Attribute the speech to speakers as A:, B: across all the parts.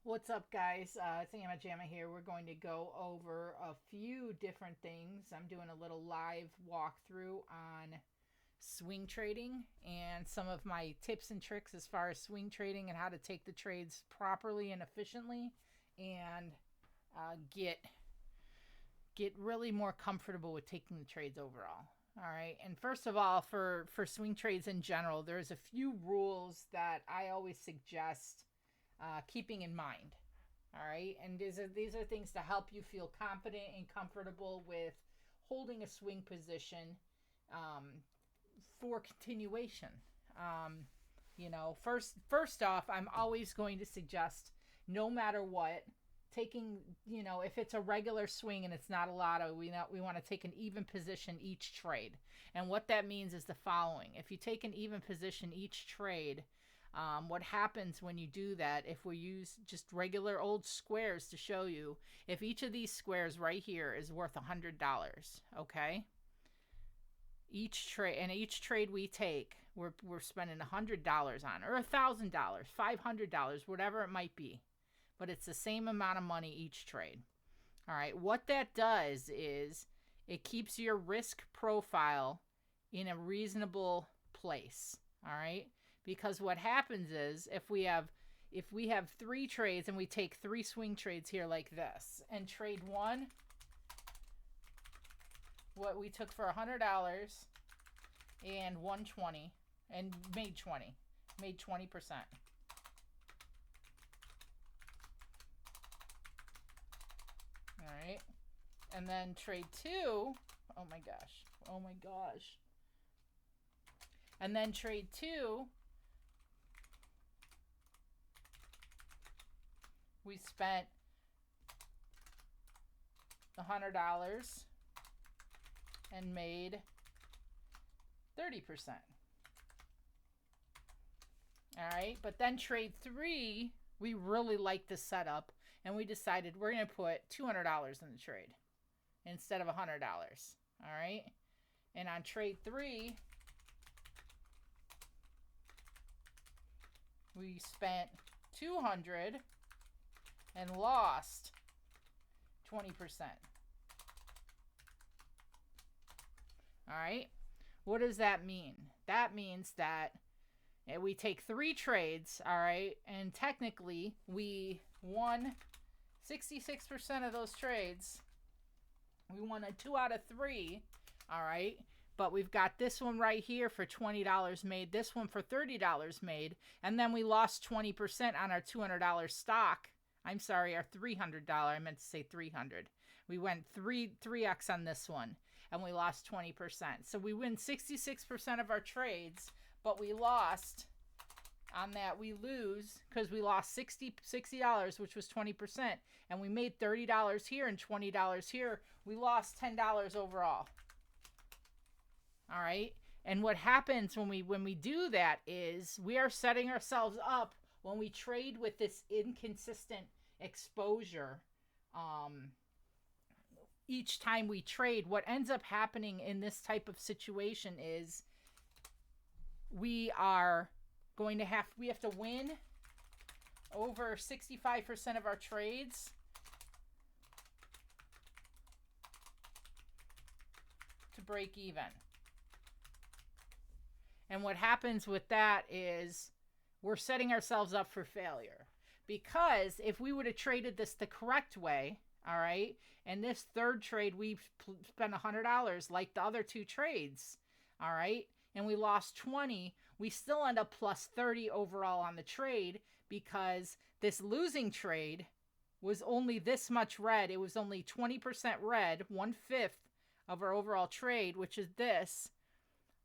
A: What's up, guys? It's Amma Jamma here. We're going to go over a few different things. I'm doing a little live walkthrough on swing trading and some of my tips and tricks as far as swing trading and how to take the trades properly and efficiently, and get really more comfortable with taking the trades overall. All right. And first of all, for swing trades in general, there's a few rules that I always suggest keeping in mind. All right. And these are things to help you feel confident and comfortable with holding a swing position um, for continuation. First off, I'm always going to suggest, no matter what, taking, if it's a regular swing and it's not a lotto, we want to take an even position each trade. And what that means is the following: if you take an even position each trade, what happens when you do that, if we use just regular old squares to show you, if each of these squares right here is worth $100, okay? Each trade we take, we're spending $100 on, or $1,000, $500, whatever it might be, but it's the same amount of money each trade. All right, what that does is it keeps your risk profile in a reasonable place. All right, because what happens is if we have three trades and we take three swing trades here like this, and trade one, what we took for $100 and 120 and made 20%. All right. And then trade two, oh my gosh. And then trade two, we spent $100 and made 30%. All right, but then trade three, we really liked the setup, and we decided we're going to put $200 in the trade instead of $100. All right, and on trade three, we spent 200 and lost 20%. All right, what does that mean? That means that we take three trades, all right, and technically we won 66% of those trades. We won a 2 out of 3, all right, but we've got this one right here for $20 made, this one for $30 made, and then we lost 20% on our $200 stock. I'm sorry, our $300. I meant to say 300. We went 3x on this one, and we lost 20%. So we win 66% of our trades, but we lost on that. We lose because we lost $60, which was 20%, and we made $30 here and $20 here. We lost $10 overall. All right. And what happens when we do that is we are setting ourselves up when we trade with this inconsistent exposure. Each time we trade, what ends up happening in this type of situation is we have to win over 65% of our trades to break even. And what happens with that is we're setting ourselves up for failure, because if we would have traded this the correct way, all right, and this third trade we spent $100 like the other two trades, all right, and we lost 20, we still end up plus 30 overall on the trade, because this losing trade was only this much red. It was only 20% red, 1/5 of our overall trade, which is this,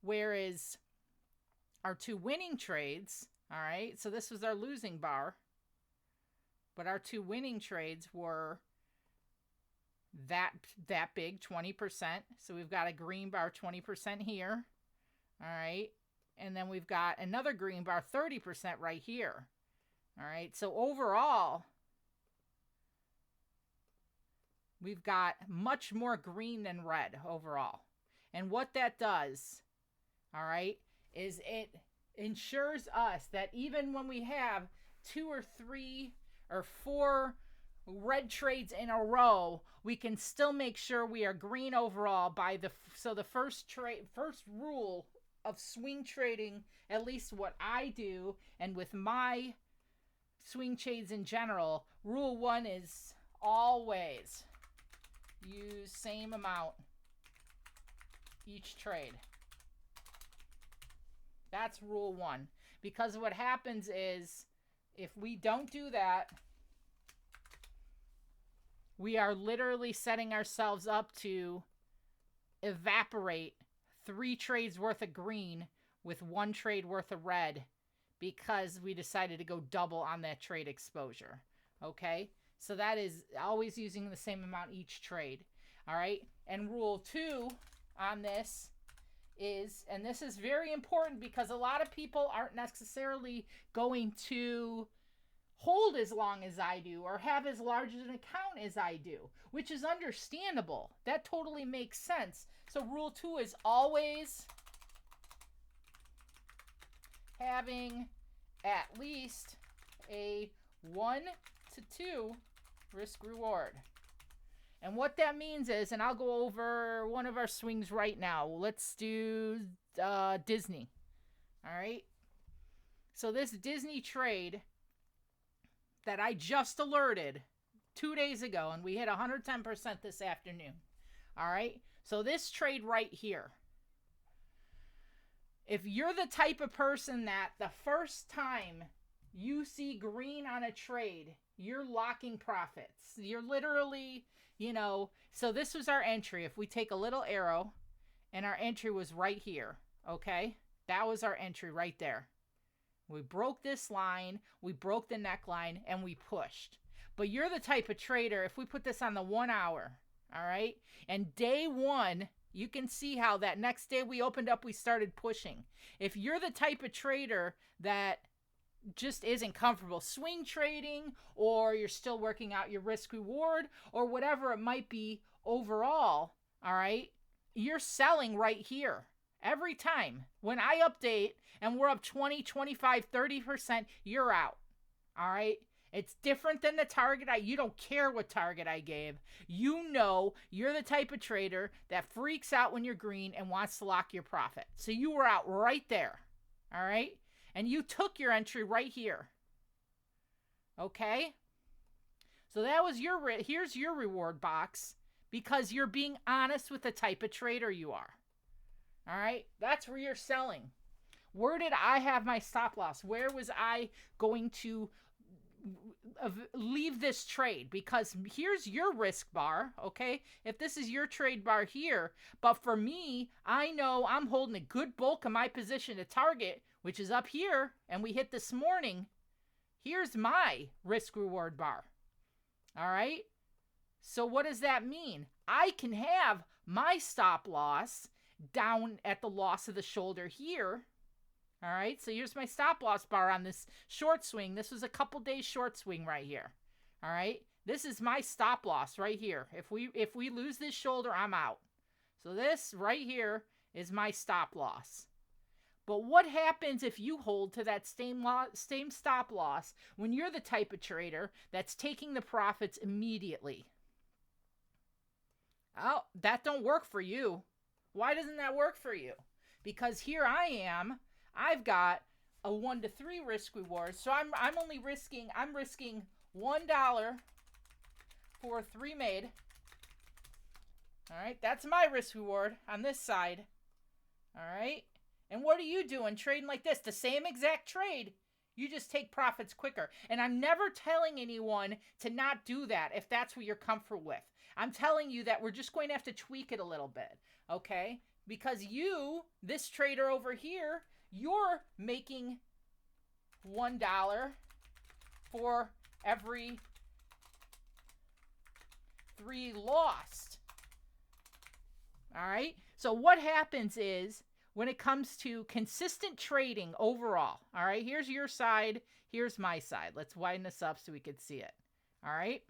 A: whereas our two winning trades, all right, so this was our losing bar, but our two winning trades were that big, 20%. So we've got a green bar, 20% here, all right, and then we've got another green bar, 30% right here. All right, so overall we've got much more green than red overall. And what that does, all right, is it ensures us that even when we have two or three or 4 red trades in a row, we can still make sure we are green overall by the first rule of swing trading, at least what I do, and with my swing trades in general, rule 1 is always use same amount each trade. That's rule 1. Because what happens is, if we don't do that, we are literally setting ourselves up to evaporate 3 trades worth of green with 1 trade worth of red, because we decided to go double on that trade exposure. Okay? So that is always using the same amount each trade. All right? And rule 2 on this is, and this is very important because a lot of people aren't necessarily going to hold as long as I do or have as large an account as I do, which is understandable. That totally makes sense. So rule 2 is always having at least a 1 to 2 risk reward. And what that means is, and I'll go over one of our swings right now. Let's do Disney. All right. So this Disney trade that I just alerted 2 days ago, and we hit 110% this afternoon. All right. So this trade right here, if you're the type of person that the first time you see green on a trade, you're locking profits. You're literally, so this was our entry. If we take a little arrow, and our entry was right here, okay? That was our entry right there. We broke this line, we broke the neckline, and we pushed. But you're the type of trader, if we put this on the 1 hour, all right? And day 1, you can see how that next day we opened up, we started pushing. If you're the type of trader that just isn't comfortable swing trading, or you're still working out your risk reward, or whatever it might be overall, all right, you're selling right here every time. When I update and we're up 20, 25, 30%, you're out. All right. It's different than the target. You don't care what target I gave. You're the type of trader that freaks out when you're green and wants to lock your profit. So you were out right there. All right. And you took your entry right here. Okay? So that was here's your reward box, because you're being honest with the type of trader you are. All right? That's where you're selling. Where did I have my stop loss? Where was I going to leave this trade? Because here's your risk bar, okay? If this is your trade bar here, but for me, I know I'm holding a good bulk of my position to target, which is up here, and we hit this morning. Here's my risk reward bar. All right? So what does that mean? I can have my stop loss down at the loss of the shoulder here. All right? So here's my stop loss bar on this short swing. This was a couple days short swing right here. All right? This is my stop loss right here. If we lose this shoulder, I'm out. So this right here is my stop loss. But what happens if you hold to that same stop loss when you're the type of trader that's taking the profits immediately? Oh, that don't work for you. Why doesn't that work for you? Because here I am. I've got a 1 to 3 risk reward. So I'm risking $1 for 3 made. All right, that's my risk reward on this side. All right. And what are you doing trading like this? The same exact trade. You just take profits quicker. And I'm never telling anyone to not do that if that's what you're comfortable with. I'm telling you that we're just going to have to tweak it a little bit, okay? Because this trader over here, you're making $1 for every 3 lost. All right? So what happens is, when it comes to consistent trading overall, all right, here's your side, here's my side. Let's widen this up so we can see it. All right?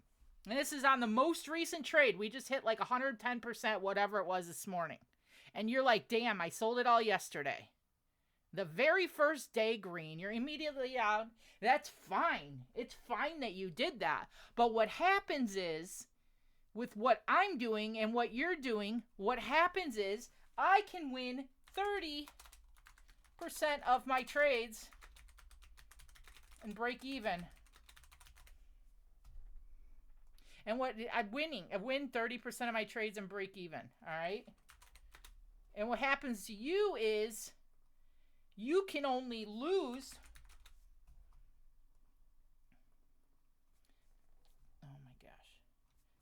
A: And this is on the most recent trade. We just hit like 110%, whatever it was this morning. And you're like, damn, I sold it all yesterday. the very first day green, you're immediately out. That's fine. It's fine that you did that. But what happens is, with what I'm doing and what you're doing, what happens is I can win 30% of my trades and break even. And what I win 30% of my trades and break even. All right. And what happens to you is you can only lose. Oh my gosh.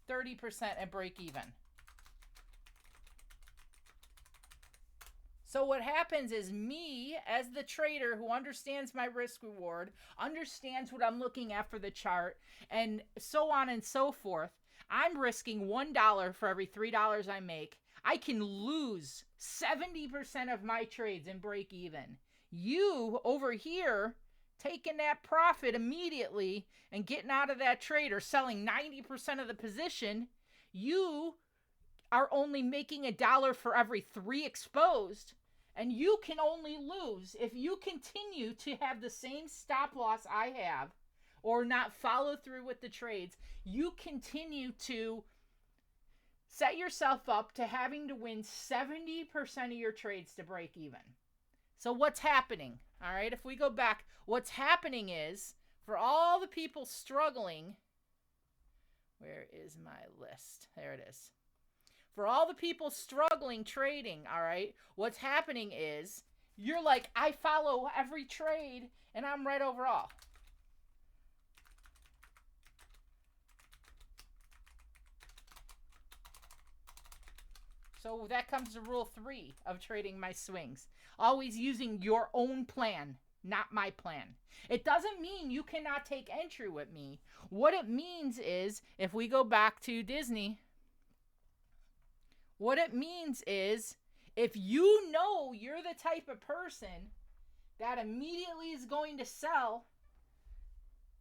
A: 30% and break even. So what happens is me, as the trader who understands my risk reward, understands what I'm looking at for the chart, and so on and so forth, I'm risking $1 for every $3 I make. I can lose 70% of my trades and break even. You over here taking that profit immediately and getting out of that trade or selling 90% of the position, you are only making $1 for every 3 exposed. And you can only lose if you continue to have the same stop loss I have or not follow through with the trades. You continue to set yourself up to having to win 70% of your trades to break even. So what's happening? All right, if we go back, what's happening is for all the people struggling, where is my list? There it is. For all the people struggling trading, all right, what's happening is you're like, I follow every trade and I'm right overall. So that comes to rule 3 of trading my swings. Always using your own plan, not my plan. It doesn't mean you cannot take entry with me. What it means is, if we go back to Disney, what it means is, if you know you're the type of person that immediately is going to sell,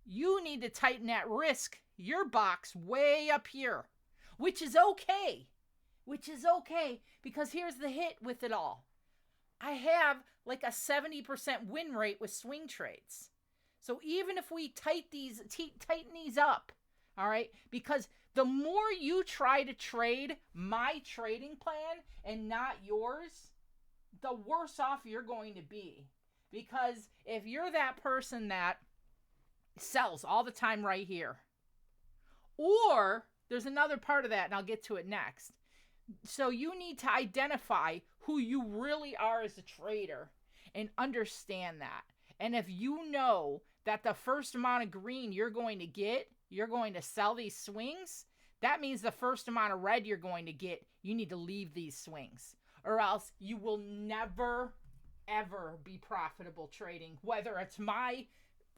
A: you need to tighten that risk, your box, way up here, which is okay. Which is okay, because here's the hit with it all. I have like a 70% win rate with swing trades. So even if we tighten these up, all right, because the more you try to trade my trading plan and not yours, the worse off you're going to be. Because if you're that person that sells all the time right here, or there's another part of that, and I'll get to it next. So you need to identify who you really are as a trader and understand that. And if you know that the first amount of green you're going to get, you're going to sell these swings, that means the first amount of red you're going to get, you need to leave these swings. Or else you will never, ever be profitable trading, whether it's my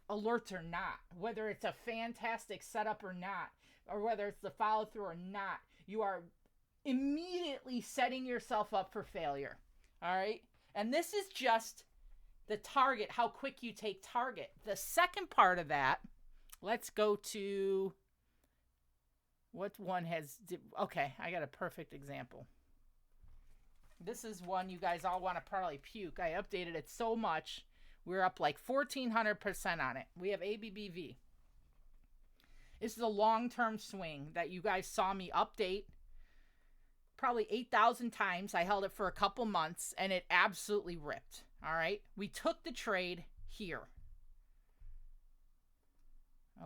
A: alerts or not, whether it's a fantastic setup or not, or whether it's the follow through or not. You are immediately setting yourself up for failure. All right. And this is just the target, how quick you take target. The second part of that, let's go to what one has. Okay. I got a perfect example. This is one you guys all want to probably puke. I updated it so much. We're up like 1,400% on it. We have ABBV. This is a long-term swing that you guys saw me update probably 8,000 times. I held it for a couple months and it absolutely ripped. All right. We took the trade here.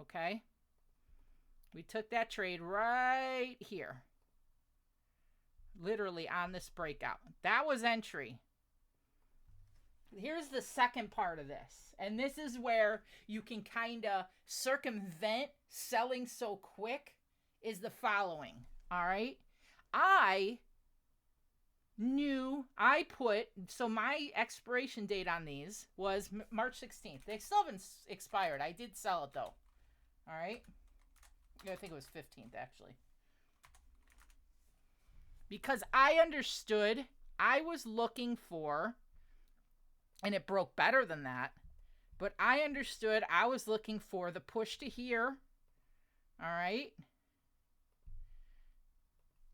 A: Okay. We took that trade right here. Literally on this breakout. That was entry. Here's the second part of this. And this is where you can kind of circumvent selling so quick, is the following. All right. I put, so my expiration date on these was March 16th. They still haven't expired. I did sell it though. All right. I think it was 15th actually. Because I understood I was looking for, and it broke better than that, but I understood I was looking for the push to here. All right.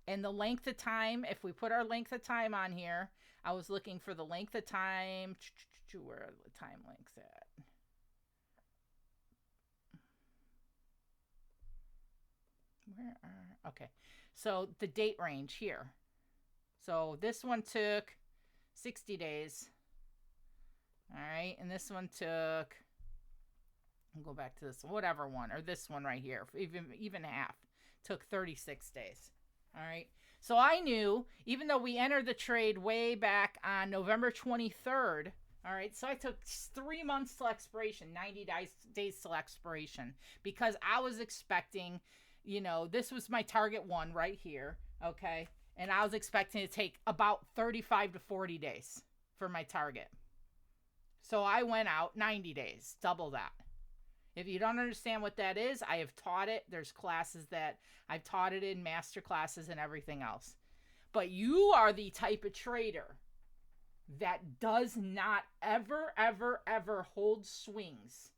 A: And the length of time, if we put our length of time on here, I was looking for the length of time Where are the time links at? Okay. So the date range here. So this one took 60 days. All right. And this one took, I'll go back to this, whatever one, or this one right here, even half, took 36 days. All right. So I knew, even though we entered the trade way back on November 23rd, all right, so I took 3 months till expiration, 90 days till expiration, because I was expecting, you know, this was my target one right here, okay, and I was expecting to take about 35 to 40 days for my target. So I went out 90 days, double that. If you don't understand what that is, I have taught it. There's classes that I've taught it in, master classes and everything else. But you are the type of trader that does not ever, ever, ever hold swings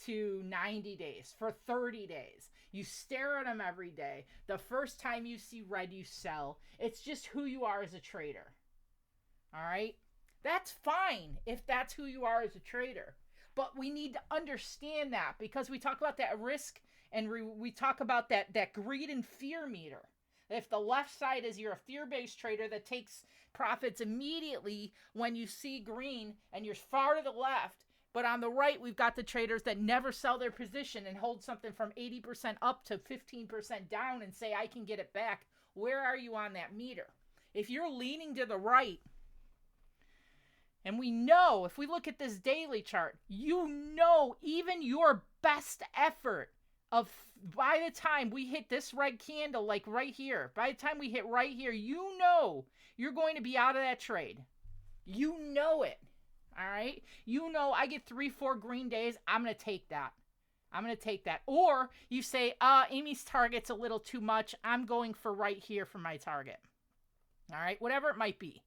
A: to 90 days, for 30 days. You stare at them every day. The first time you see red, you sell. It's just who you are as a trader. All right? That's fine if that's who you are as a trader. But we need to understand that, because we talk about that risk and we talk about that greed and fear meter. If the left side is you're a fear-based trader that takes profits immediately when you see green and you're far to the left, but on the right, we've got the traders that never sell their position and hold something from 80% up to 15% down and say, I can get it back. Where are you on that meter? If you're leaning to the right, and we know, if we look at this daily chart, you know even your best effort of, by the time we hit this red candle, like right here, by the time we hit right here, you know you're going to be out of that trade. You know it, all right? You know I get 3-4 green days, I'm going to take that. I'm going to take that. Or you say, Amy's target's a little too much. I'm going for right here for my target. All right, whatever it might be.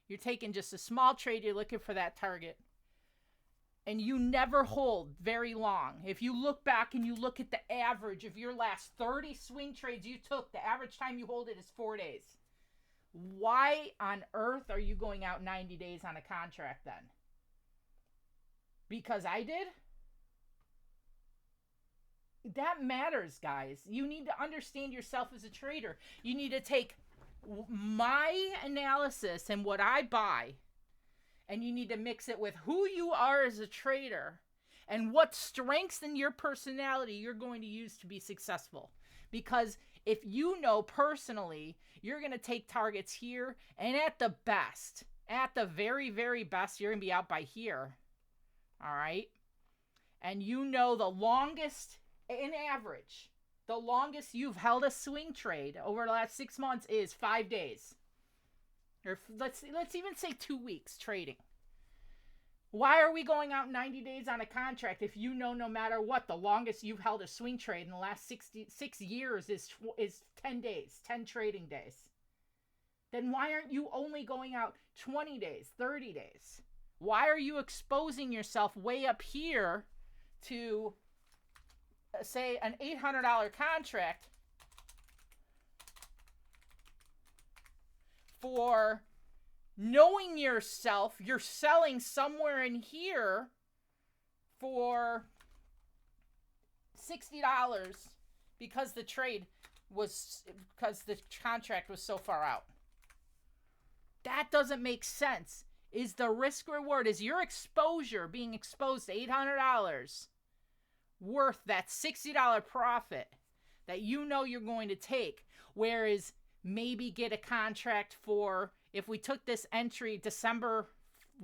A: You're taking just a small trade. You're looking for that target. And you never hold very long. If you look back and you look at the average of your last 30 swing trades you took, the average time you hold it is 4 days. Why on earth are you going out 90 days on a contract then? Because I did? That matters, guys. You need to understand yourself as a trader. You need to take my analysis and what I buy, and you need to mix it with who you are as a trader and what strengths in your personality you're going to use to be successful. Because if you know personally you're going to take targets here, and at the best, at the very, very best, you're going to be out by here. All right? And you know the longest, in average, the longest you've held a swing trade over the last 6 months is 5 days. Or let's even say 2 weeks trading. Why are we going out 90 days on a contract if you know no matter what, the longest you've held a swing trade in the last 6 years is 10 days, 10 trading days? Then why aren't you only going out 20 days, 30 days? Why are you exposing yourself way up here to, say, an $800 contract for knowing yourself, you're selling somewhere in here for $60 because the contract was so far out? That doesn't make sense. Is the risk reward, is your exposure, being exposed to $800, worth that $60 profit that you know you're going to take? Whereas maybe get a contract for, if we took this entry December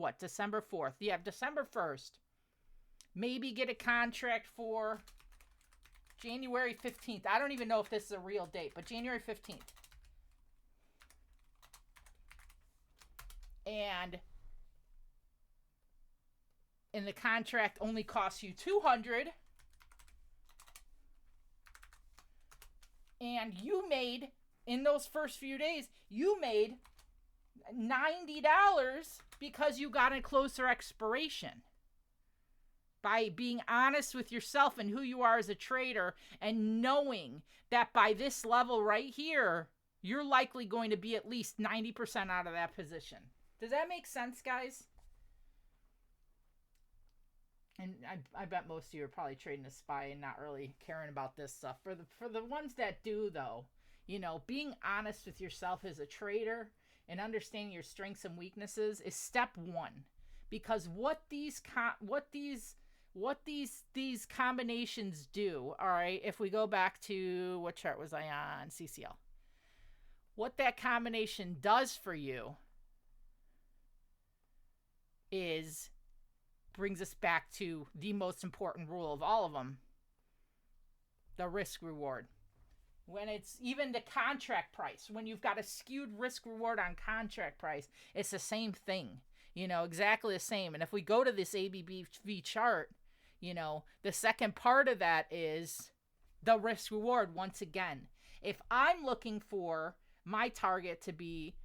A: 4th. Yeah, December 1st. Maybe get a contract for January 15th. I don't even know if this is a real date, but January 15th. And the contract only costs you $200. And you made, in those first few days, you made $90 because you got a closer expiration. By being honest with yourself and who you are as a trader, and knowing that by this level right here, you're likely going to be at least 90% out of that position. Does that make sense, guys? and I bet most of you are probably trading a SPY and not really caring about this stuff. For the ones that do, though, you know, being honest with yourself as a trader and understanding your strengths and weaknesses is step one. Because what these combinations do, all right, if we go back to, what chart was I on? CCL. What that combination does for you is brings us back to the most important rule of all of them, the risk reward. When it's even the contract price, when you've got a skewed risk reward on contract price, it's the same thing, you know, exactly the same. And if we go to this ABBV chart, you know, the second part of that is the risk reward once again. If I'm looking for my target to be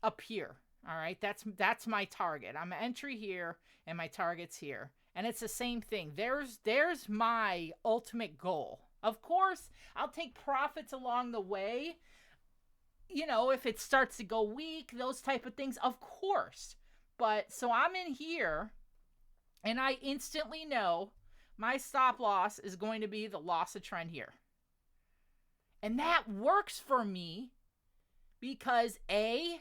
A: up here, all right, that's my target. I'm an entry here and my target's here. And it's the same thing. There's my ultimate goal. Of course, I'll take profits along the way. You know, if it starts to go weak, those type of things, of course. But so I'm in here and I instantly know my stop loss is going to be the loss of trend here. And that works for me because A,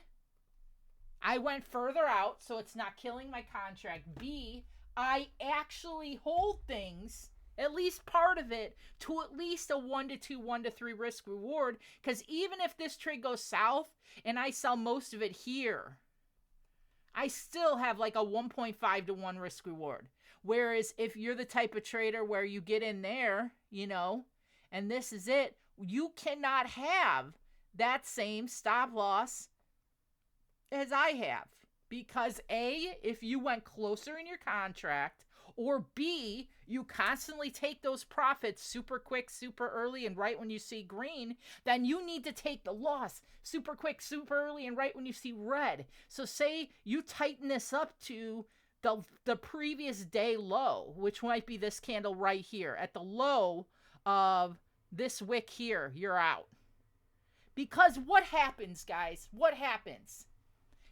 A: I went further out, so it's not killing my contract. B, I actually hold things, at least part of it, to at least a 1 to 2, 1 to 3 risk reward. Because even if this trade goes south and I sell most of it here, I still have like a 1.5 to 1 risk reward. Whereas if you're the type of trader where you get in there, you know, and this is it, you cannot have that same stop loss as I have. Because A, if you went closer in your contract, or B, you constantly take those profits super quick, super early, and right when you see green, then you need to take the loss super quick, super early, and right when you see red. So say you tighten this up to the previous day low, which might be this candle right here. At the low of this wick here, you're out. Because what happens, guys? What happens?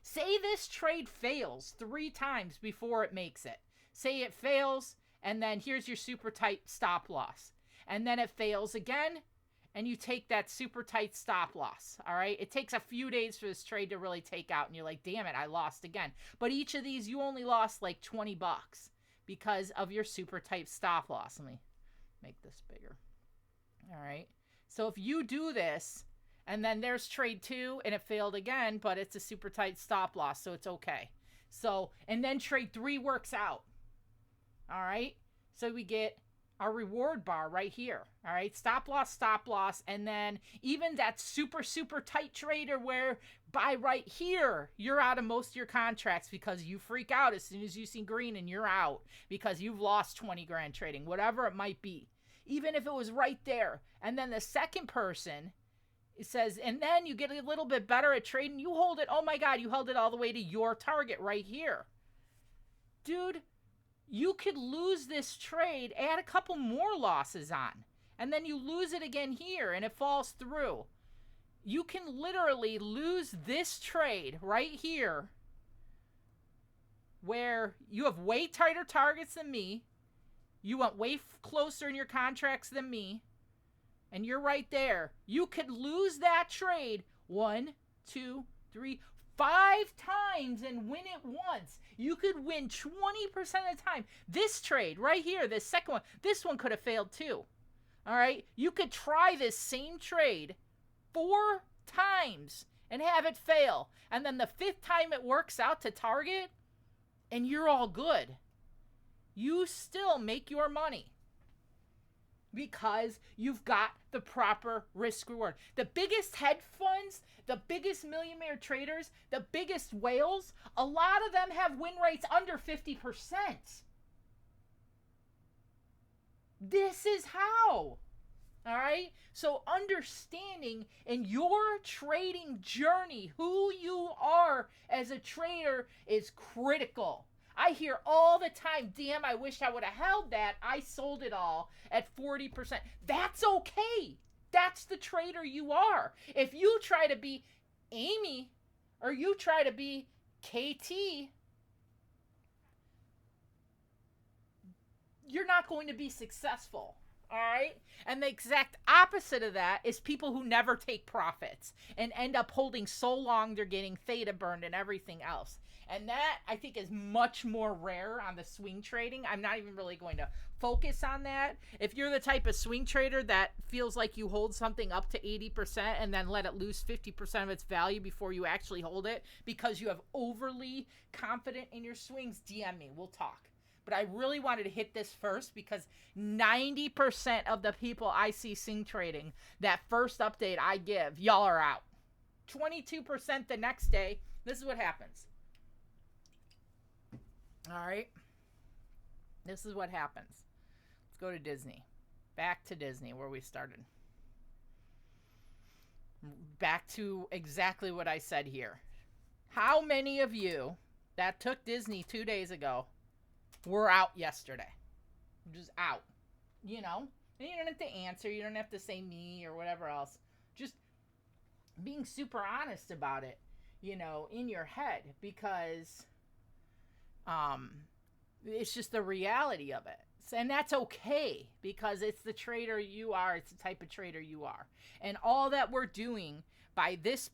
A: Say this trade fails 3 times before it makes it. Say it fails, and then here's your super tight stop loss. And then it fails again, and you take that super tight stop loss, all right? It takes a few days for this trade to really take out, and you're like, damn it, I lost again. But each of these, you only lost like 20 bucks because of your super tight stop loss. Let me make this bigger. All right? So if you do this, and then there's trade 2, and it failed again, but it's a super tight stop loss, so it's okay. So, and then trade 3 works out. All right? So we get our reward bar right here. All right? Stop loss, and then even that super, super tight trader where by right here, you're out of most of your contracts because you freak out as soon as you see green and you're out because you've lost 20 grand trading, whatever it might be. Even if it was right there. And then the second person, it says, and then you get a little bit better at trading. You hold it. Oh my God, you held it all the way to your target right here. Dude, you could lose this trade, add a couple more losses on, and then you lose it again here and it falls through. You can literally lose this trade right here where you have way tighter targets than me. You went way closer in your contracts than me. And you're right there. You could lose that trade 1, 2, 3, 5 times and win it once. You could win 20% of the time. This trade right here, this second one, this one could have failed too. All right? You could try this same trade 4 times and have it fail. And then the 5th time it works out to target and you're all good. You still make your money. Because you've got the proper risk reward. The biggest hedge funds, the biggest millionaire traders, the biggest whales, a lot of them have win rates under 50%. This is how. All right? So understanding in your trading journey who you are as a trader is critical. I hear all the time, damn, I wish I would have held that. I sold it all at 40%. That's okay. That's the trader you are. If you try to be Amy or you try to be KT, you're not going to be successful. All right. And the exact opposite of that is people who never take profits and end up holding so long they're getting theta burned and everything else. And that, I think, is much more rare on the swing trading. I'm not even really going to focus on that. If you're the type of swing trader that feels like you hold something up to 80% and then let it lose 50% of its value before you actually hold it because you have overly confident in your swings, DM me. We'll talk. But I really wanted to hit this first because 90% of the people I see swing trading, that first update I give, y'all are out. 22% the next day. This is what happens. All right. This is what happens. Let's go to Disney. Back to Disney where we started. Back to exactly what I said here. How many of you that took Disney 2 days ago were out yesterday? Just out. You know? And you don't have to answer. You don't have to say me or whatever else. Just being super honest about it, you know, in your head, because it's just the reality of it. And that's okay because it's the trader you are. It's the type of trader you are. And all that we're doing by this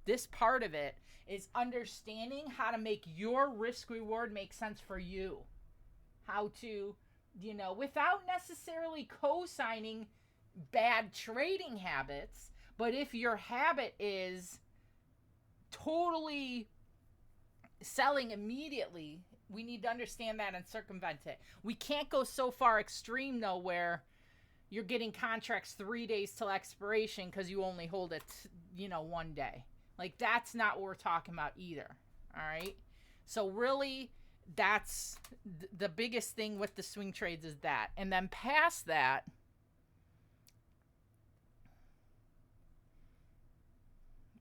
A: this part of it is understanding how to make your risk reward make sense for you. How to, you know, without necessarily co-signing bad trading habits, but if your habit is totally selling immediately, we need to understand that and circumvent it. We can't go so far extreme though where you're getting contracts 3 days till expiration because you only hold it, you know, 1 day. Like, that's not what we're talking about either. All right. So really, that's the biggest thing with the swing trades is that. And then past that,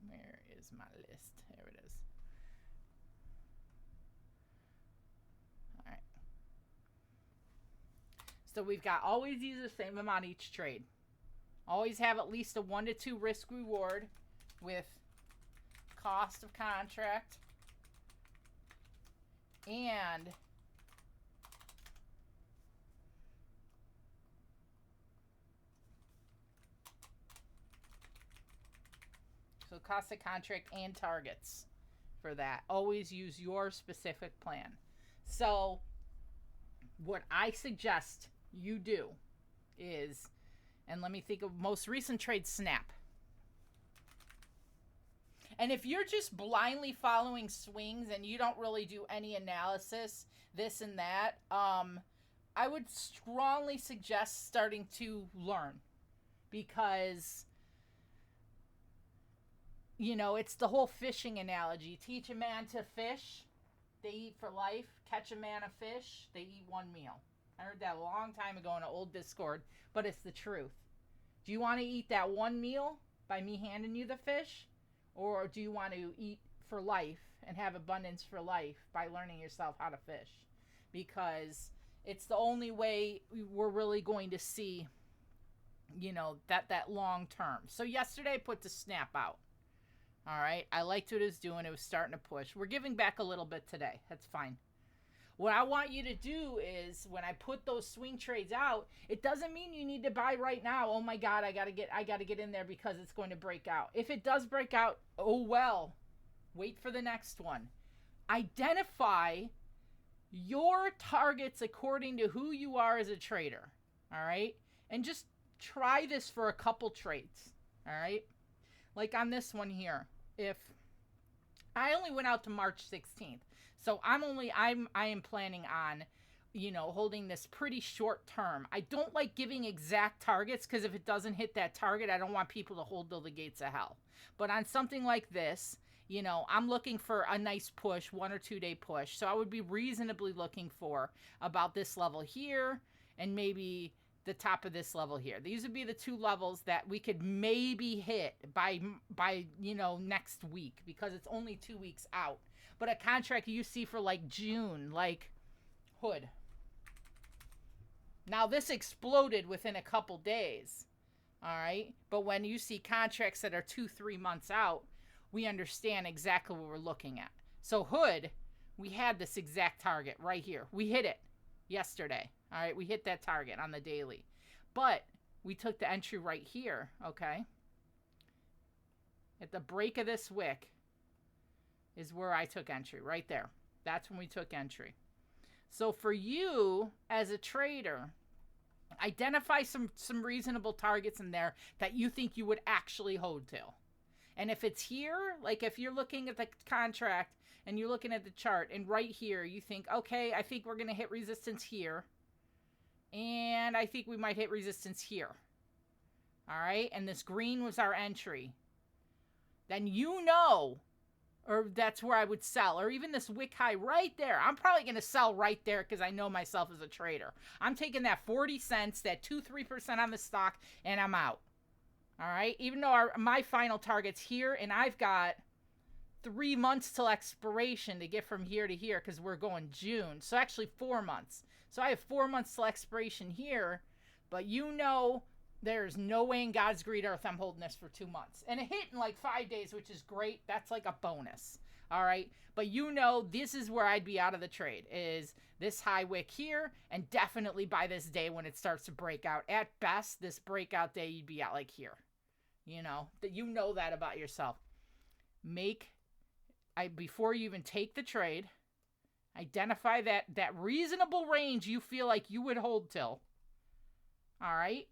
A: where is my list? There it is. All right. So we've got always use the same amount each trade. Always have at least a 1 to 2 risk reward with cost of contract and so cost of contract and targets for that. Always use your specific plan. So what I suggest you do is, and let me think of most recent trade, snap. And if you're just blindly following swings and you don't really do any analysis, this and that, I would strongly suggest starting to learn. Because, you know, it's the whole fishing analogy. Teach a man to fish, they eat for life. Catch a man a fish, they eat one meal. I heard that a long time ago in an old Discord, but it's the truth. Do you want to eat that one meal by me handing you the fish? Or do you want to eat for life and have abundance for life by learning yourself how to fish? Because it's the only way we're really going to see, you know, that long term. So yesterday I put the snap out. All right. I liked what it was doing. It was starting to push. We're giving back a little bit today. That's fine. What I want you to do is when I put those swing trades out, it doesn't mean you need to buy right now. Oh my God, I gotta get in there because it's going to break out. If it does break out, oh well. Wait for the next one. Identify your targets according to who you are as a trader. All right? And just try this for a couple trades. All right? Like on this one here. If I only went out to March 16th. So I am planning on, you know, holding this pretty short term. I don't like giving exact targets because if it doesn't hit that target, I don't want people to hold till the gates of hell. But on something like this, you know, I'm looking for a nice push, 1 or 2 day push. So I would be reasonably looking for about this level here and maybe the top of this level here. These would be the 2 levels that we could maybe hit by you know, next week because it's only 2 weeks out. But a contract you see for like June, like Hood. Now this exploded within a couple days. All right. But when you see contracts that are 2-3 months out, we understand exactly what we're looking at. So Hood, we had this exact target right here. We hit it yesterday. All right, we hit that target on the daily. But we took the entry right here, okay? At the break of this wick is where I took entry, right there. That's when we took entry. So for you as a trader, identify some reasonable targets in there that you think you would actually hold till. And if it's here, like if you're looking at the contract and you're looking at the chart and right here, you think, okay, I think we're going to hit resistance here. And I think we might hit resistance here. All right. And this green was our entry. Then you know, or that's where I would sell, or even this wick high right there. I'm probably going to sell right there because I know myself as a trader. I'm taking that 40 cents, that 2-3% on the stock, and I'm out. All right. Even though my final target's here, and I've got 3 months till expiration to get from here to here because we're going June. So actually 4 months. So I have 4 months till expiration here, but you know there's no way in God's green earth I'm holding this for 2 months. And it hit in like 5 days, which is great. That's like a bonus. All right. But you know this is where I'd be out of the trade, is this high wick here, and definitely by this day when it starts to break out. At best, this breakout day, you'd be out like here. You know that about yourself. Before you even take the trade, identify that reasonable range you feel like you would hold till. All right.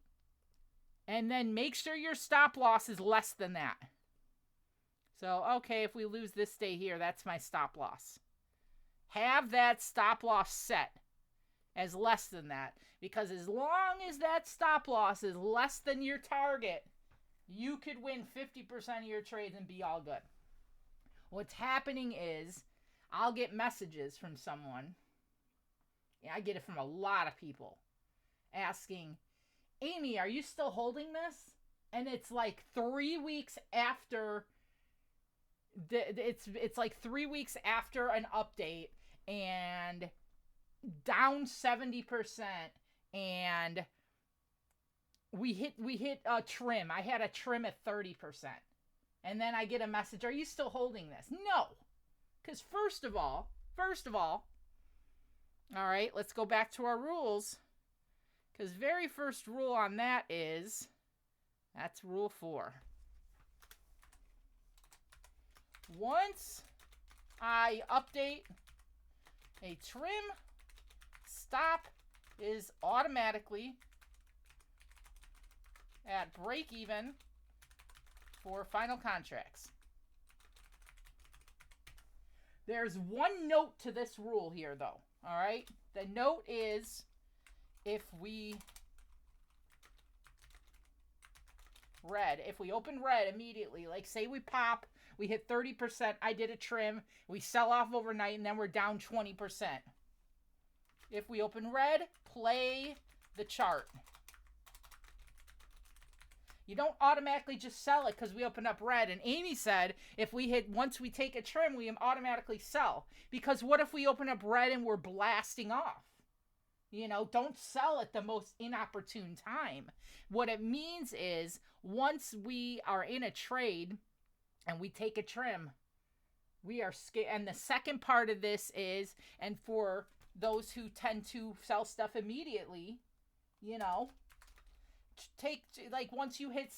A: And then make sure your stop loss is less than that. So, okay, if we lose this day here, that's my stop loss. Have that stop loss set as less than that. Because as long as that stop loss is less than your target, you could win 50% of your trades and be all good. What's happening is I'll get messages from someone. I get it from a lot of people asking, Amy, are you still holding this? And it's like 3 weeks after it's like 3 weeks after an update and down 70%, and we hit a trim. I had a trim at 30%. And then I get a message, are you still holding this? No. Because first of all, all right, let's go back to our rules. Because very first rule on that is, that's rule 4. Once I update a trim, stop is automatically at break even for final contracts. There's one note to this rule here, though. All right? The note is, if we open red immediately, like say we pop, we hit 30%, I did a trim, we sell off overnight, and then we're down 20%. If we open red, play the chart. You don't automatically just sell it because we open up red. And Amy said, once we take a trim, we automatically sell. Because what if we open up red and we're blasting off? Don't sell at the most inopportune time. What it means is, once we are in a trade and we take a trim, we are scared. And the second part of this is, and for those who tend to sell stuff immediately, once you hit,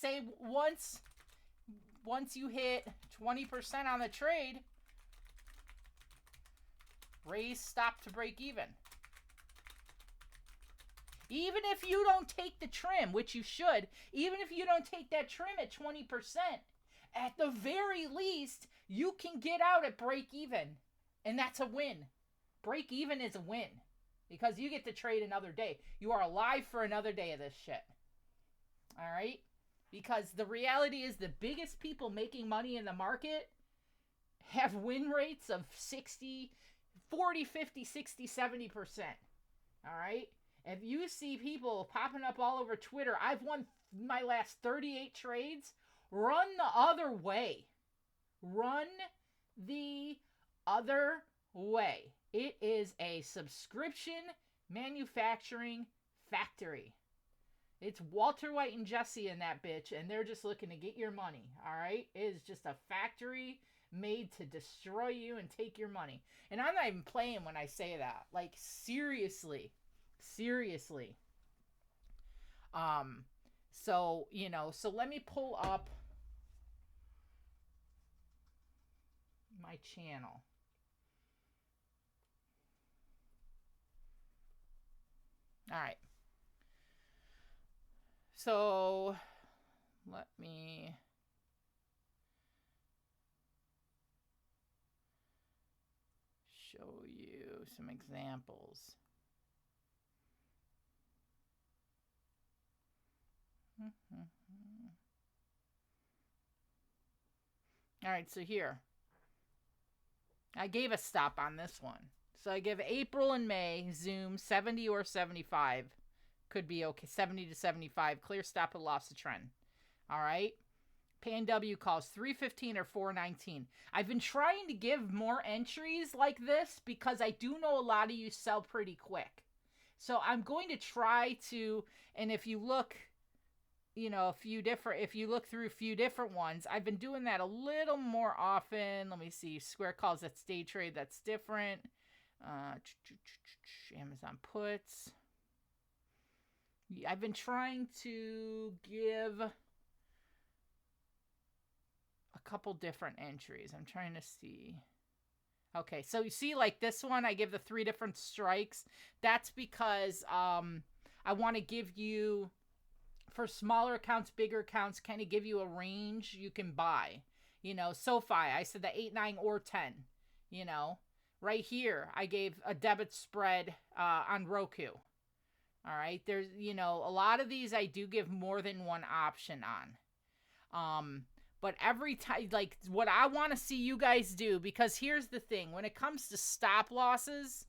A: once you hit 20% on the trade, raise stop to break even. Even if you don't take the trim, which you should, even if you don't take that trim at 20%, at the very least, you can get out at break even. And that's a win. Break even is a win. Because you get to trade another day. You are alive for another day of this shit. All right? Because the reality is, the biggest people making money in the market have win rates of 40, 50, 60, 70%. All right? If you see people popping up all over Twitter, I've won my last 38 trades, run the other way. Run the other way. It is a subscription manufacturing factory. It's Walter White and Jesse in that bitch, and they're just looking to get your money, all right? It is just a factory made to destroy you and take your money. And I'm not even playing when I say that. Like, seriously. Seriously. So, so let me pull up my channel. All right. So let me show you some examples. All right, so here. I gave a stop on this one. So I give April and May, zoom 70 or 75. Could be okay. 70 to 75. Clear stop with loss of trend. All right. PNW calls 315 or 419. I've been trying to give more entries like this because I do know a lot of you sell pretty quick. So I'm going to try to, and if you look, if you look through a few different ones, I've been doing that a little more often. Let me see. Square calls, that's day trade, that's different. Amazon puts. I've been trying to give a couple different entries. I'm trying to see. Okay, so you see, like this one, I give the 3 different strikes. That's because I want to give you, for smaller accounts, bigger accounts, kind of give you a range you can buy. SoFi, I said the 8, 9, or 10. Right here, I gave a debit spread on Roku. All right, there's, a lot of these I do give more than one option on. But every time, like, what I want to see you guys do, because here's the thing, when it comes to stop losses,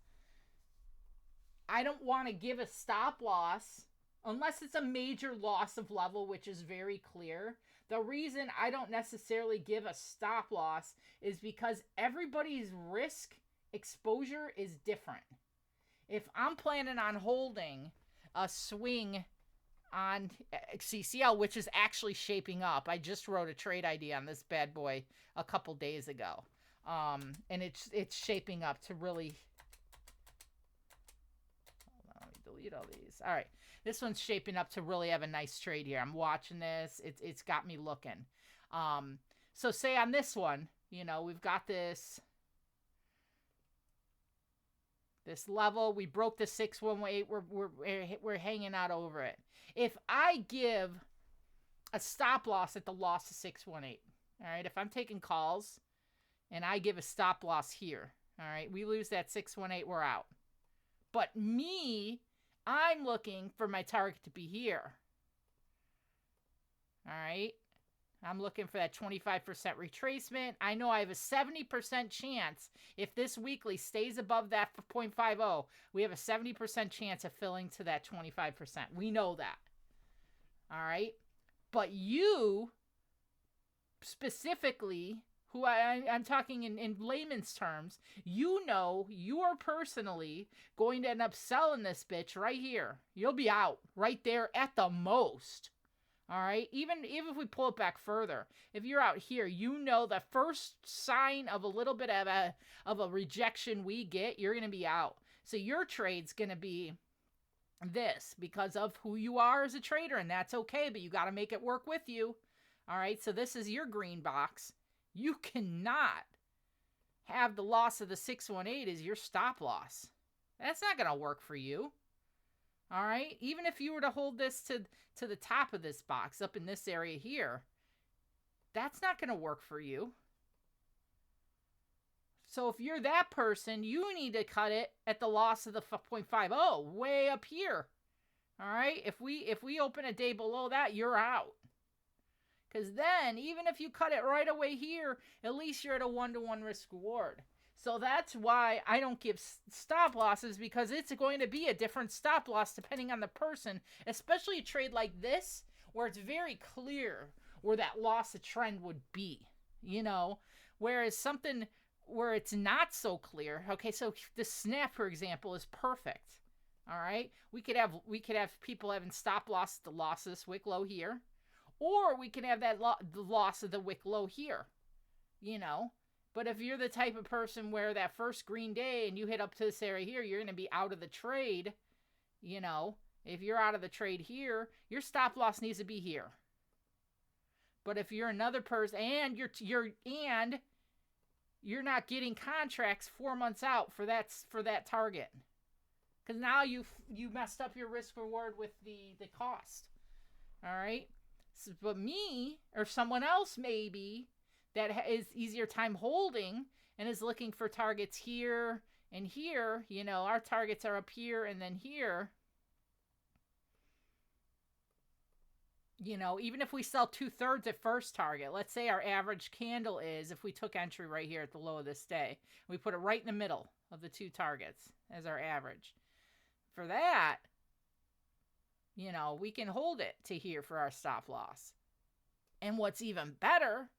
A: I don't want to give a stop loss unless it's a major loss of level, which is very clear. The reason I don't necessarily give a stop loss is because everybody's risk exposure is different. If I'm planning on holding a swing on CCL, which is actually shaping up, I just wrote a trade idea on this bad boy a couple days ago, and it's shaping up to really. Hold on, let me delete all these. All right, this one's shaping up to really have a nice trade here. I'm watching this. It's got me looking. So say on this one, we've got this level. We broke the 618. We're hanging out over it. If I give a stop loss at the loss of 618, all right, if I'm taking calls and I give a stop loss here, all right, we lose that 618, we're out. But me, I'm looking for my target to be here. All right. I'm looking for that 25% retracement. I know I have a 70% chance if this weekly stays above that 0.50, we have a 70% chance of filling to that 25%. We know that. All right. But you specifically, who I'm talking in layman's terms, you are personally going to end up selling this bitch right here. You'll be out right there at the most. All right, even if we pull it back further, if you're out here, the first sign of a little bit of a rejection we get, you're going to be out. So your trade's going to be this because of who you are as a trader, and that's okay, but you got to make it work with you. All right, so this is your green box. You cannot have the loss of the 618 as your stop loss. That's not going to work for you. All right, even if you were to hold this to the top of this box up in this area here, that's not going to work for you. So if you're that person, you need to cut it at the loss of the 0.50, way up here. All right, if we open a day below that, you're out. Because then, even if you cut it right away here, at least you're at a 1-to-1 risk reward. So that's why I don't give stop losses, because it's going to be a different stop loss depending on the person, especially a trade like this where it's very clear where that loss of trend would be, whereas something where it's not so clear. Okay, so the snap, for example, is perfect. All right, we could have people having stop loss the loss of this wick low here, or we can have that the loss of the wick low here, But if you're the type of person where that first green day and you hit up to this area here, you're going to be out of the trade, You know, if you're out of the trade here, your stop loss needs to be here. But if you're another person and you're not getting contracts 4 months out for that target, because now you messed up your risk reward with the cost. All right. So, but me or someone else maybe that is easier time holding and is looking for targets here and here. You know, our targets are up here and then here. You know, even if we sell 2/3 at first target, let's say our average candle is, if we took entry right here at the low of this day, we put it right in the middle of the two targets as our average. For that, you know, we can hold it to here for our stop loss. And what's even better,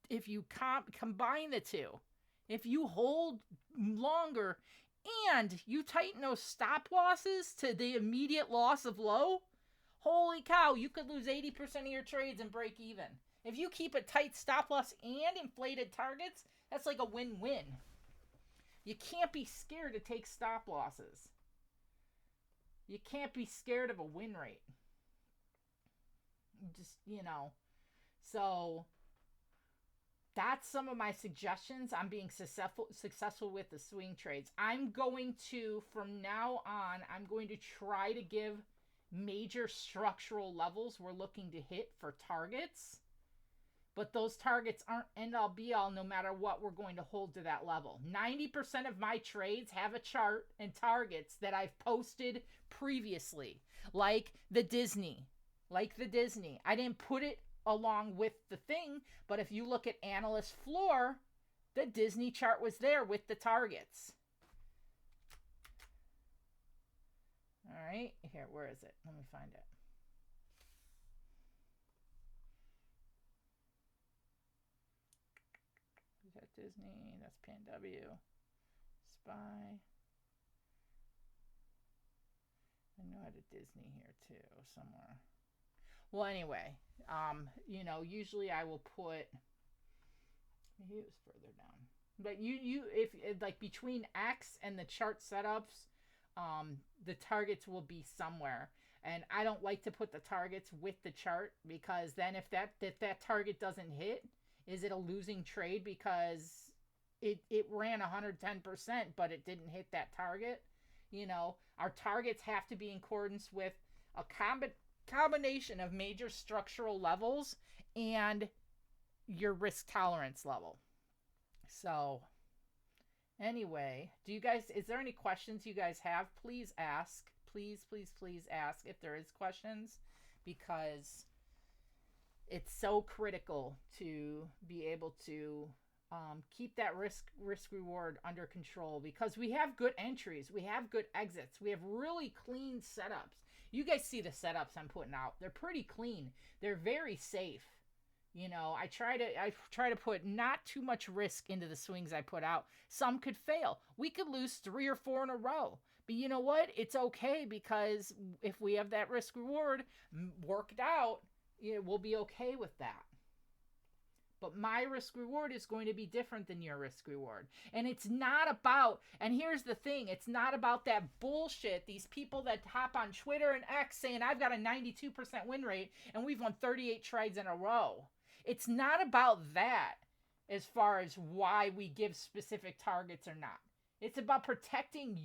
A: if you combine the two, if you hold longer and you tighten those stop losses to the immediate loss of low, holy cow, you could lose 80% of your trades and break even. If you keep a tight stop loss and inflated targets, that's like a win-win. You can't be scared to take stop losses. You can't be scared of a win rate. Just, you know. So that's some of my suggestions on being successful with the swing trades. I'm going to, from now on, I'm going to try to give major structural levels we're looking to hit for targets. But those targets aren't end all be all no matter what we're going to hold to that level. 90% of my trades have a chart and targets that I've posted previously. Like the Disney. I didn't put it along with the thing, but if you look at Analyst Floor, the Disney chart was there with the targets. All right, here, where is it? Let me find it. Is that Disney? That's PNW. SPY. I know I had a Disney here too, somewhere. Well, anyway, you know, usually I will put, maybe it was further down. But if like between X and the chart setups, the targets will be somewhere. And I don't like to put the targets with the chart, because then if that target doesn't hit, is it a losing trade because it ran 110%, but it didn't hit that target? You know, our targets have to be in accordance with a combination of major structural levels and your risk tolerance level. So anyway, is there any questions you guys have? Please ask. Please ask if there is questions, because it's so critical to be able to keep that risk reward under control, because we have good entries, we have good exits, we have really clean setups. You guys see the setups I'm putting out. They're pretty clean. They're very safe. You know, I try to put not too much risk into the swings I put out. Some could fail. We could lose 3 or 4 in a row. But you know what? It's okay, because if we have that risk reward worked out, we'll be okay with that. But my risk reward is going to be different than your risk reward. And it's not about, and here's the thing, it's not about that bullshit. These people that hop on Twitter and X saying, I've got a 92% win rate and we've won 38 trades in a row. It's not about that as far as why we give specific targets or not. It's about protecting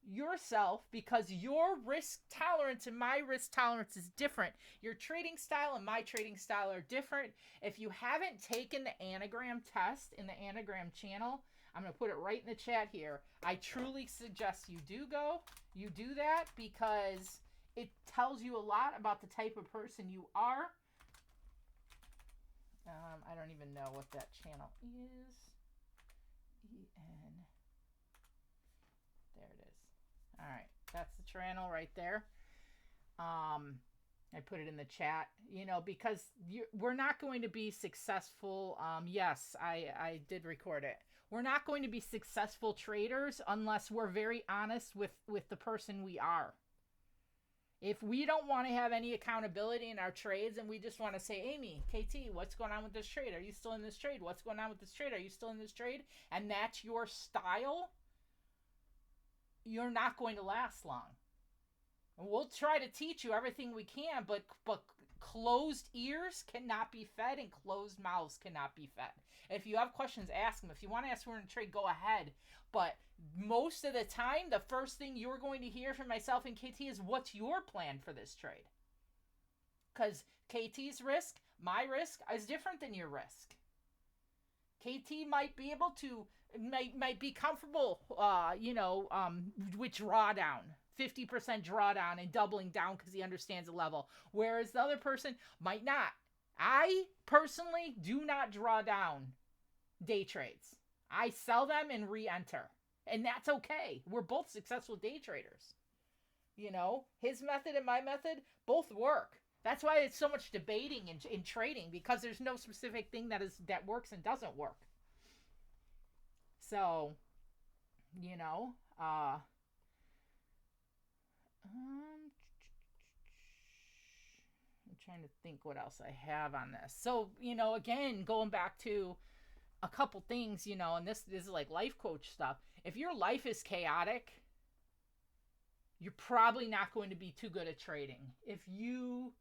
A: yourself, because your risk tolerance and my risk tolerance is different. Your trading style and my trading style are different. If you haven't taken the anagram test in the anagram channel, I'm going to put it right in the chat here. I truly suggest you do that, because it tells you a lot about the type of person you are. I don't even know what that channel is. EN. There it is. All right, that's the channel right there. I put it in the chat, because we're not going to be successful. Yes, I did record it. We're not going to be successful traders unless we're very honest with the person we are. If we don't want to have any accountability in our trades and we just want to say, Amy, KT, what's going on with this trade? Are you still in this trade? What's going on with this trade? Are you still in this trade? And that's your style, you're not going to last long. And we'll try to teach you everything we can, but closed ears cannot be fed and closed mouths cannot be fed. If you have questions, ask them. If you want to ask who we're in a trade, go ahead. But most of the time, the first thing you're going to hear from myself and KT is, what's your plan for this trade? Because KT's risk, my risk, is different than your risk. KT might be able to, might be comfortable, with drawdown. 50% drawdown and doubling down because he understands the level. Whereas the other person might not. I personally do not draw down day trades. I sell them and re-enter. And that's okay. We're both successful day traders. His method and my method both work. That's why it's so much debating in trading, because there's no specific thing that works and doesn't work. So, I'm trying to think what else I have on this. So, again, going back to a couple things, and this is like life coach stuff. If your life is chaotic, you're probably not going to be too good at trading. If you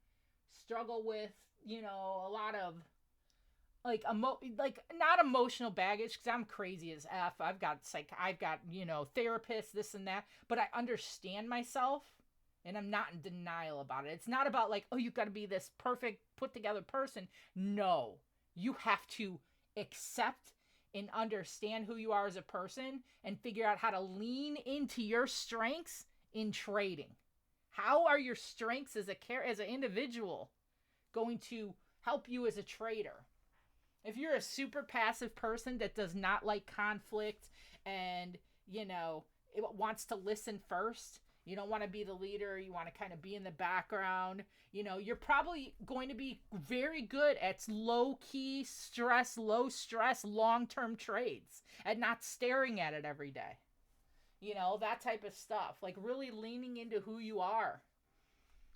A: struggle with, a lot of not emotional baggage, because I'm crazy as F. I've got therapists, this and that, but I understand myself and I'm not in denial about it. It's not about you've got to be this perfect put together person. No, you have to accept and understand who you are as a person and figure out how to lean into your strengths in trading. How are your strengths as an individual going to help you as a trader? If you're a super passive person that does not like conflict and, it wants to listen first, you don't want to be the leader, you want to kind of be in the background, you're probably going to be very good at low stress, long-term trades and not staring at it every day. That type of stuff, really leaning into who you are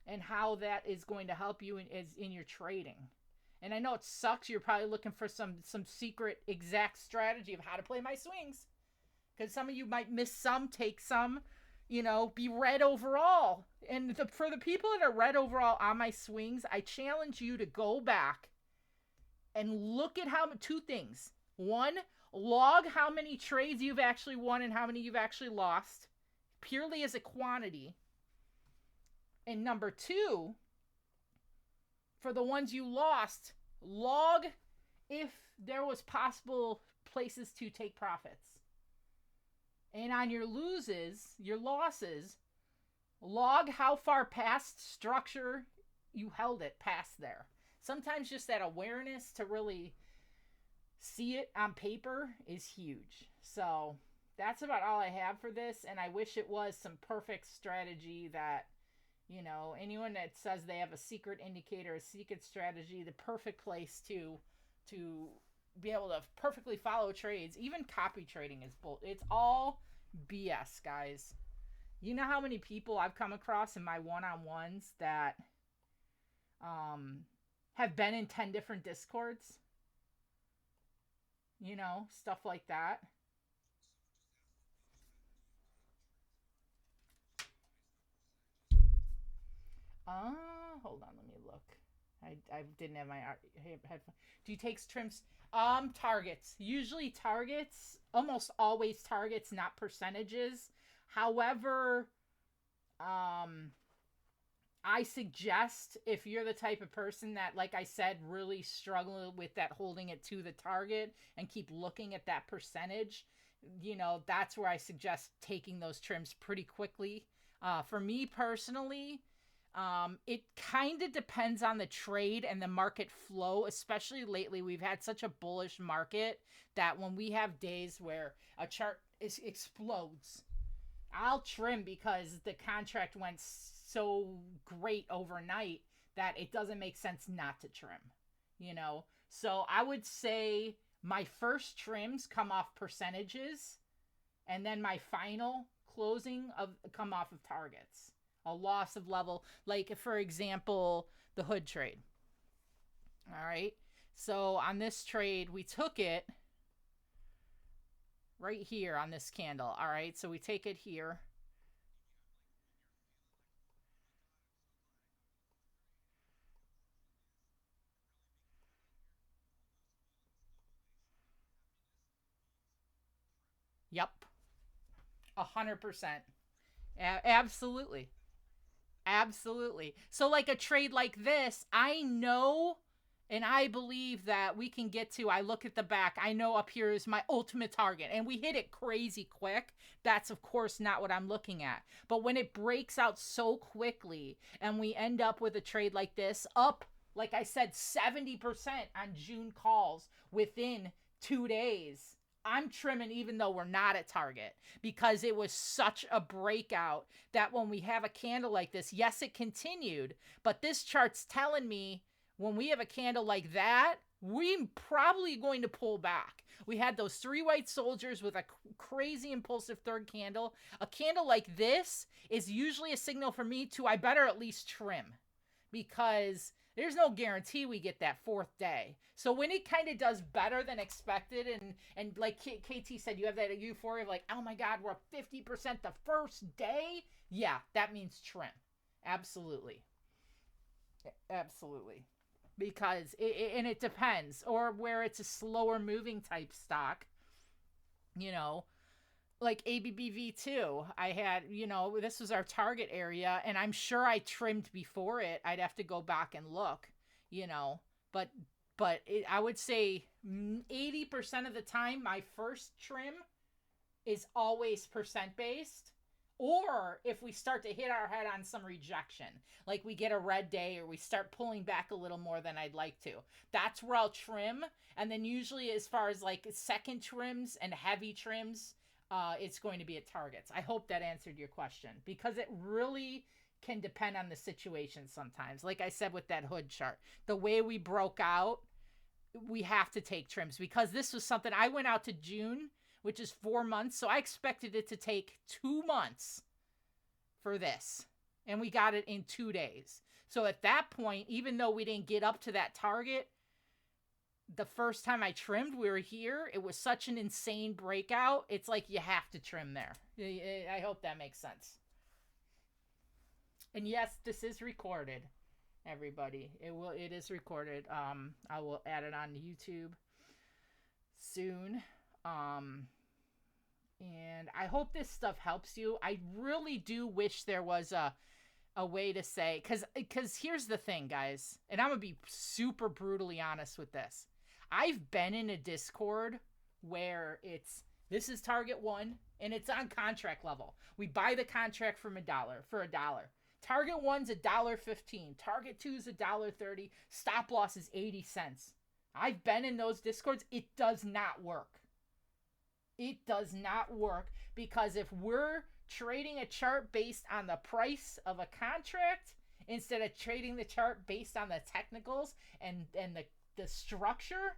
A: and how that is going to help you in your trading. And I know it sucks. You're probably looking for some secret exact strategy of how to play my swings, because some of you might miss some, take some, be red overall. And for the people that are red overall on my swings, I challenge you to go back and look at two things. One, log how many trades you've actually won and how many you've actually lost, purely as a quantity. And number two, for the ones you lost, log if there was possible places to take profits. And on your losses, log how far past structure you held it past there. Sometimes just that awareness to really see it on paper is huge. So that's about all I have for this. And I wish it was some perfect strategy that, anyone that says they have a secret indicator, a secret strategy, the perfect place to be able to perfectly follow trades. Even copy trading is it's all BS, guys. You know how many people I've come across in my one-on-ones that have been in 10 different Discords? Stuff like that. Hold on, let me look. I didn't have my headphone. Do you take trims? Targets. Usually targets. Almost always targets, not percentages. However, I suggest if you're the type of person that, like I said, really struggle with that holding it to the target and keep looking at that percentage, that's where I suggest taking those trims pretty quickly. For me personally, it kind of depends on the trade and the market flow, especially lately. We've had such a bullish market that when we have days where a chart explodes, I'll trim because the contract went so great overnight that it doesn't make sense not to trim, So I would say my first trims come off percentages, and then my final closing come off of targets. A loss of level, like for example, the hood trade. All right. So on this trade, we took it right here on this candle. All right. So we take it here. Yep. 100%. Absolutely. Absolutely. So like a trade like this, I know and I believe that we can get to, I look at the back, I know up here is my ultimate target, and we hit it crazy quick. That's, of course, not what I'm looking at. But when it breaks out so quickly and we end up with a trade like this, up, like I said, 70% on June calls within 2 days, I'm trimming even though we're not at target, because it was such a breakout that when we have a candle like this, yes, it continued, but this chart's telling me when we have a candle like that, we're probably going to pull back. We had those 3 white soldiers with a crazy impulsive third candle. A candle like this is usually a signal for me to, I better at least trim, because there's no guarantee we get that 4th day. So when it kind of does better than expected, and like KT said, you have that euphoria of like, oh my God, we're up 50% the first day. Yeah, that means trim. Absolutely. Absolutely. Because it depends, or where it's a slower moving type stock, like ABBV2, I had, this was our target area, and I'm sure I trimmed before it. I'd have to go back and look, but I would say 80% of the time, my first trim is always percent based. Or if we start to hit our head on some rejection, like we get a red day or we start pulling back a little more than I'd like to, that's where I'll trim. And then usually as far as like second trims and heavy trims, it's going to be at targets. I hope that answered your question, because it really can depend on the situation sometimes. Like I said with that hood chart, the way we broke out, we have to take trims, because this was something I went out to June, which is 4 months. So I expected it to take 2 months for this, and we got it in 2 days. So at that point, even though we didn't get up to that target, the first time I trimmed, we were here. It was such an insane breakout. It's like you have to trim there. I hope that makes sense. And yes, this is recorded, everybody. It is recorded. I will add it on YouTube soon. And I hope this stuff helps you. I really do wish there was a way to say, because here's the thing, guys, and I'm gonna be super brutally honest with this. I've been in a Discord where this is target 1 and it's on contract level. We buy the contract for $1. Target 1's $1.15. Target 2's $1.30. Stop loss is 80 cents. I've been in those Discords. It does not work. It does not work, because if we're trading a chart based on the price of a contract instead of trading the chart based on the technicals and the structure,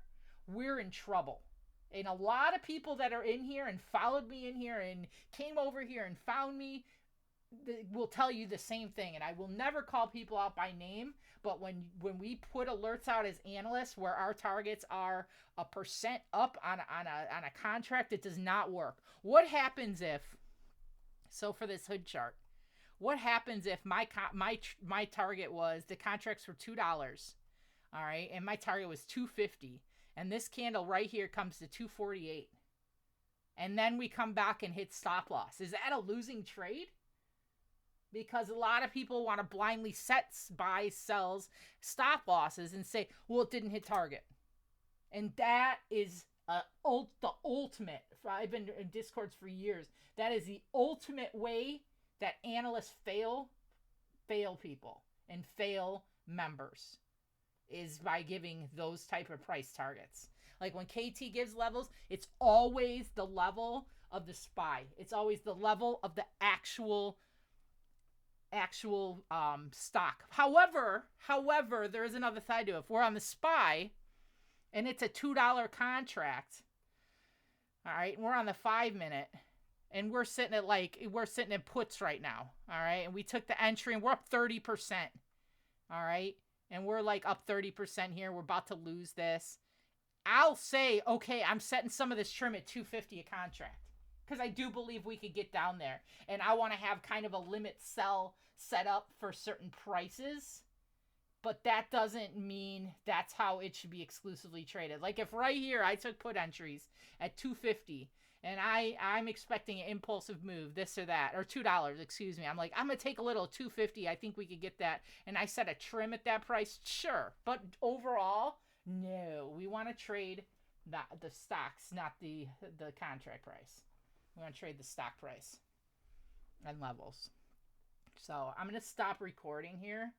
A: we're in trouble. And a lot of people that are in here and followed me in here and came over here and found me will tell you the same thing. And I will never call people out by name, but when we put alerts out as analysts where our targets are 1% up on a contract, it does not work. What happens if, so for this hood chart, what happens if my target was, the contracts were $2, all right, and my target was $2.50, and this candle right here comes to $2.48, and then we come back and hit stop loss? Is that a losing trade? Because a lot of people want to blindly set buy, sells, stop losses and say, well, it didn't hit target. And that is the ultimate. I've been in Discords for years. That is the ultimate way that analysts fail people and fail members, is by giving those type of price targets. Like when KT gives levels, it's always the level of the SPY. It's always the level of the actual stock. However, there is another side to it. If we're on the SPY and it's a $2 contract, all right, and we're on the 5-minute, and we're sitting at puts right now, all right, and we took the entry and we're up 30%, all right, and we're like up 30% here. We're about to lose this. I'll say, okay, I'm setting some of this trim at $2.50 a contract, because I do believe we could get down there, and I want to have kind of a limit sell set up for certain prices, but that doesn't mean that's how it should be exclusively traded. Like if right here I took put entries at $2.50 and I'm expecting an impulsive move, this or that, or $2, excuse me. I'm like, I'm gonna take a little, 250. I think we could get that, and I set a trim at that price. Sure, but overall, no. We want to trade the stocks, not the contract price. We want to trade the stock price and levels. So I'm gonna stop recording here.